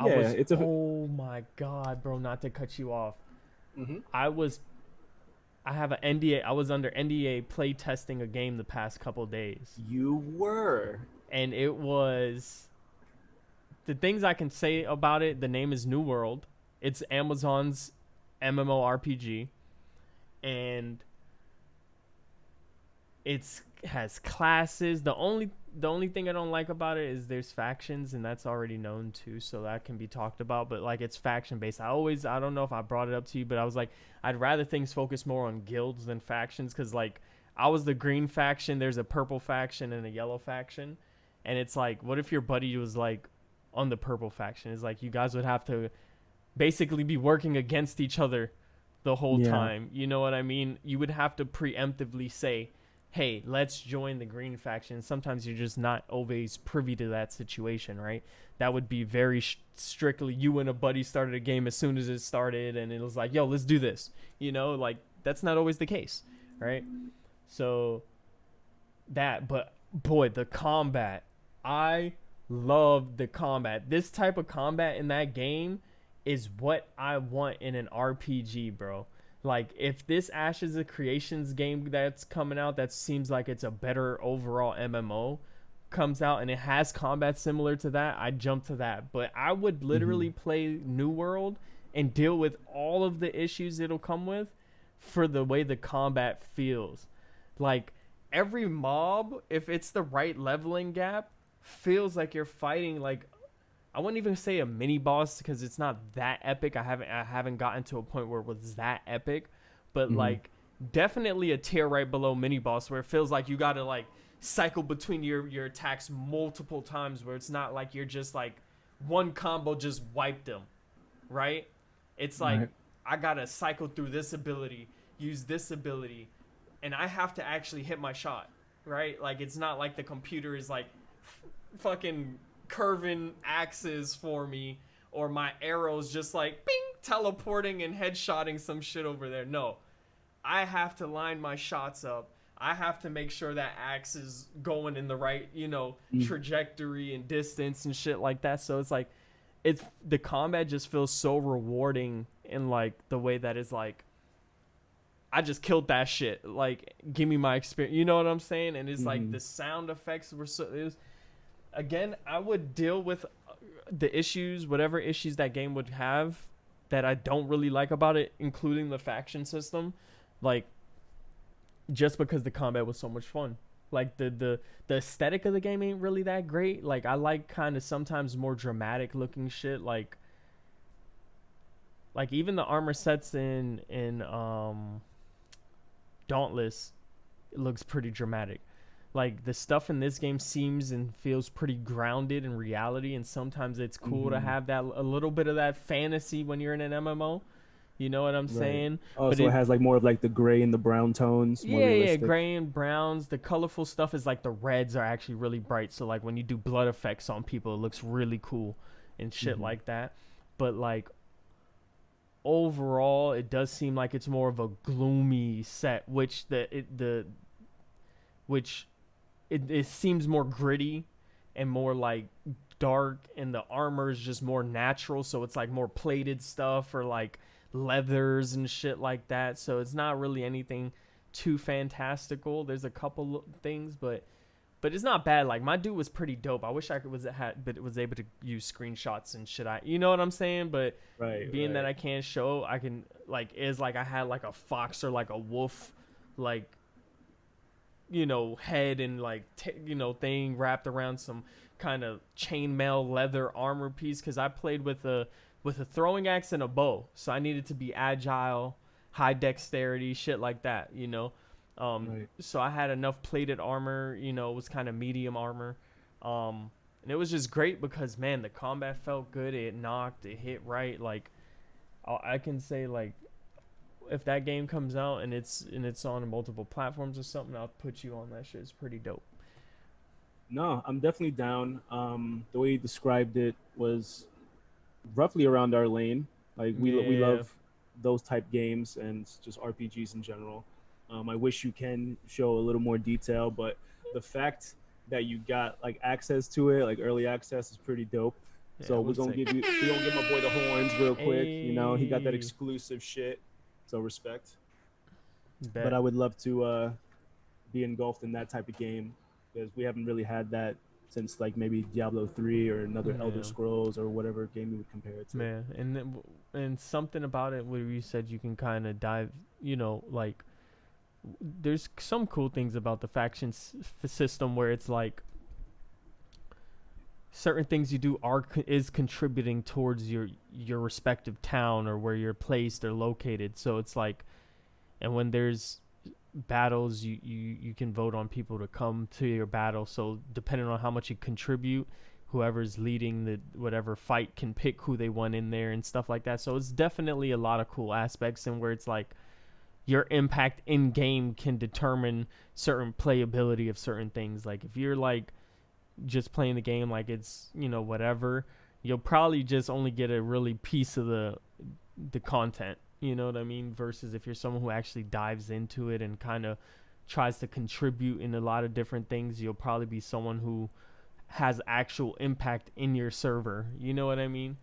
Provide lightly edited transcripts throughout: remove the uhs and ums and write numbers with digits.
I Yeah, was, it's a. oh my God, bro, not to cut you off. Mhm. I was, I have an NDA. I was under NDA play testing a game the past couple days. You were. And it was, the things I can say about it, the name is New World. It's Amazon's MMORPG. And it's has classes. The only thing I don't like about it is there's factions, and that's already known too, so that can be talked about. But like, it's faction based. I don't know if I brought it up to you, but I was like, I'd rather things focus more on guilds than factions, because like, I was the green faction, there's a purple faction and a yellow faction, and it's like, what if your buddy was like on the purple faction? It's like, you guys would have to basically be working against each other the whole Yeah. time. You know what I mean? You would have to preemptively say, hey, let's join the green faction. Sometimes you're just not always privy to that situation, right? That would be very strictly you and a buddy started a game as soon as it started, and it was like, yo, let's do this. You know, like, that's not always the case, right? So that, but boy, the combat, I love the combat. This type of combat in that game is what I want in an RPG, bro. Like, if this Ashes of Creations game that's coming out, that seems like it's a better overall MMO, comes out and it has combat similar to that, I jump to that. But I would Hmm. literally play New World and deal with all of the issues it'll come with for the way the combat feels. Like, every mob, if it's the right leveling gap, feels like you're fighting like, I wouldn't even say a mini boss because it's not that epic. I haven't gotten to a point where it was that epic, but Hmm. like, definitely a tier right below mini boss where it feels like you gotta like cycle between your attacks multiple times, where it's not like you're just like one combo just wiped them, right? It's like, Right. I gotta cycle through this ability, use this ability, and I have to actually hit my shot, right? Like, it's not like the computer is like fucking curving axes for me, or my arrows just like bing teleporting and headshotting some shit over there. No, I have to line my shots up. I have to make sure that axe is going in the right, Mm. trajectory and distance and shit like that. So it's like, it's the combat just feels so rewarding in like the way that is like, I just killed that shit. Like, give me my experience. You know what I'm saying? And it's like Hmm. the sound effects were so. It was, again, I would deal with the issues, whatever issues that game would have that I don't really like about it, including the faction system. Like, just because the combat was so much fun. Like, the aesthetic of the game ain't really that great. Like, I like kind of sometimes more dramatic looking shit. Like even the armor sets in Dauntless, it looks pretty dramatic. Like, the stuff in this game seems and feels pretty grounded in reality, and sometimes it's cool to Hmm. have that a little bit of that fantasy when you're in an MMO. You know what I'm Right. saying? Oh, But so it it, has like more of like the gray and the brown tones, more yeah, realistic. gray and browns. The colorful stuff is like the reds are actually really bright. So like when you do blood effects on people, it looks really cool and shit Hmm. like that. But like, overall, it does seem like it's more of a gloomy set, which which it seems more gritty and more like dark, and the armor is just more natural, so it's like more plated stuff or like leathers and shit like that, so it's not really anything too fantastical. There's a couple things, but it's not bad. Like, my dude was pretty dope. I wish I could was had but it was able to use screenshots and shit. You know what I'm saying? But Right. being that Right. I can't show, I can like, is like I had like a fox or like a wolf, like, head and like thing wrapped around some kind of chainmail leather armor piece, because I played with a throwing axe and a bow, so I needed to be agile, high dexterity, shit like that. Right. So I had enough plated armor. It was kind of medium armor, and it was just great because, man, the combat felt good. It knocked, it hit right. Like, I can say, like, if that game comes out and it's on multiple platforms or something, I'll put you on that shit. It's pretty dope. No, I'm definitely down. The way you described it was roughly around our lane. Like we Yeah. love those type games and just RPGs in general. I wish you can show a little more detail, but the fact that you got like access to it, like early access is pretty dope. Yeah, So we'll say. we're gonna give my boy the horns real quick. You know, he got that Hey, exclusive shit. So respect. But bet. I would love to be engulfed in that type of game because we haven't really had that since like maybe Diablo 3 or another Elder Yeah. Scrolls or whatever game you would compare it to. Man, and then, and something about it where you said you can kind of dive, like there's some cool things about the system where it's like certain things you do is contributing towards your respective town or where you're placed or located. So it's like, and when there's battles, you can vote on people to come to your battle. So depending on how much you contribute, whoever's leading the whatever fight can pick who they want in there and stuff like that. So it's definitely a lot of cool aspects, and where it's like your impact in game can determine certain playability of certain things. Like if you're like just playing the game like it's whatever, you'll probably just only get a really piece of the content, you know what I mean, versus if you're someone who actually dives into it and kind of tries to contribute in a lot of different things, you'll probably be someone who has actual impact in your server, you know what I mean?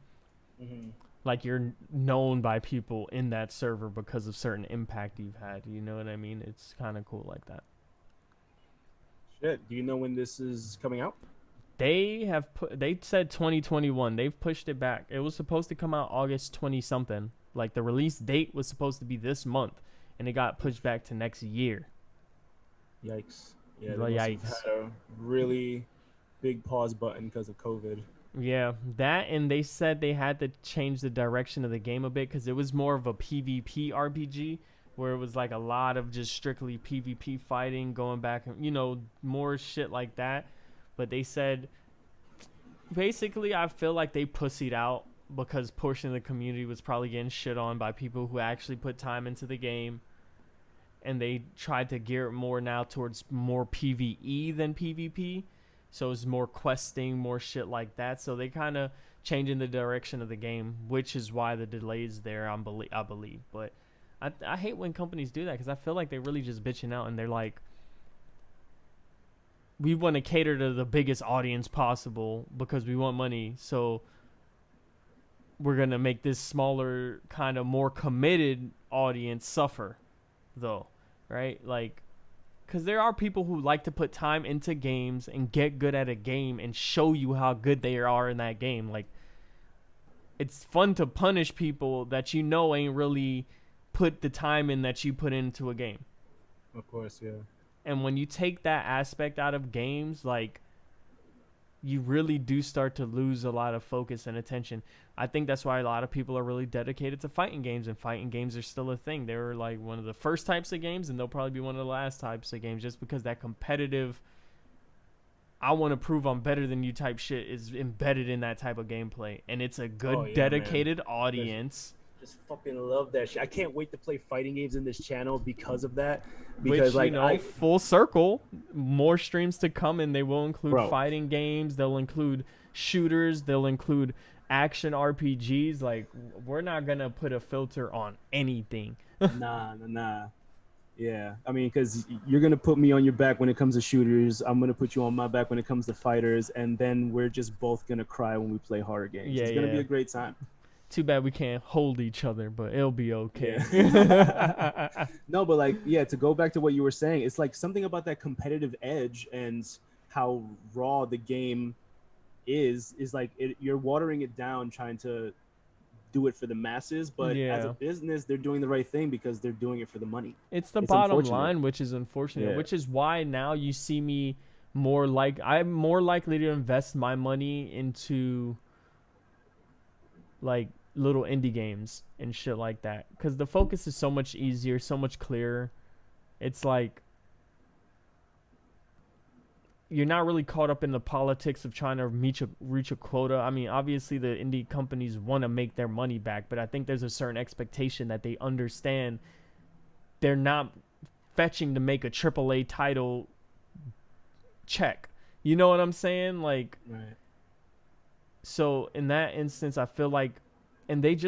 Mm-hmm. Like you're known by people in that server because of certain impact you've had, you know what I mean? It's kind of cool like that. Shit, do you know when this is coming out? They said 2021. They've pushed it back. It was supposed to come out August 20 something. Like the release date was supposed to be this month, and it got pushed back to next year. Yikes. Yeah, they must have had a really big pause button because of COVID. Yeah, that, and they said they had to change the direction of the game a bit because it was more of a PvP RPG where it was like a lot of just strictly PvP fighting, going back and more shit like that. But they said basically I feel like they pussied out because portion of the community was probably getting shit on by people who actually put time into the game, and they tried to gear it more now towards more PvE than PvP. So it's more questing, more shit like that. So they kind of changing the direction of the game, which is why the delay is there, I believe. But I hate when companies do that because I feel like they're really just bitching out and they're like, we want to cater to the biggest audience possible because we want money. So we're going to make this smaller, kind of more committed audience suffer, though, right? Like, because there are people who like to put time into games and get good at a game and show you how good they are in that game. Like, it's fun to punish people that ain't really put the time in that you put into a game. Of course, yeah. And when you take that aspect out of games, like, you really do start to lose a lot of focus and attention. I think that's why a lot of people are really dedicated to fighting games, and fighting games are still a thing. They were like one of the first types of games, and they'll probably be one of the last types of games, just because that competitive, I want to prove I'm better than you type shit is embedded in that type of gameplay. And it's a good, dedicated audience. Just fucking love that shit. I can't wait to play fighting games in this channel because of that. Because Which, full circle, more streams to come, and they will include fighting games. They'll include shooters. They'll include action RPGs. Like, we're not gonna put a filter on anything. Nah. Yeah, I mean, because you're gonna put me on your back when it comes to shooters. I'm gonna put you on my back when it comes to fighters, and then we're just both gonna cry when we play horror games. Yeah, it's gonna be a great time. Too bad we can't hold each other, but it'll be okay. Yeah. No, but to go back to what you were saying, it's like something about that competitive edge and how raw the game is like you're watering it down, trying to do it for the masses, but as a business, they're doing the right thing because they're doing it for the money. It's the bottom line, which is unfortunate, which is why now you see me I'm more likely to invest my money into like little indie games and shit like that, because the focus is so much easier, so much clearer. It's like you're not really caught up in the politics of trying to reach a quota. I mean, obviously the indie companies want to make their money back, but I think there's a certain expectation that they understand they're not fetching to make a AAA title check. You know what I'm saying? Like, right. So in that instance, I feel like, and they just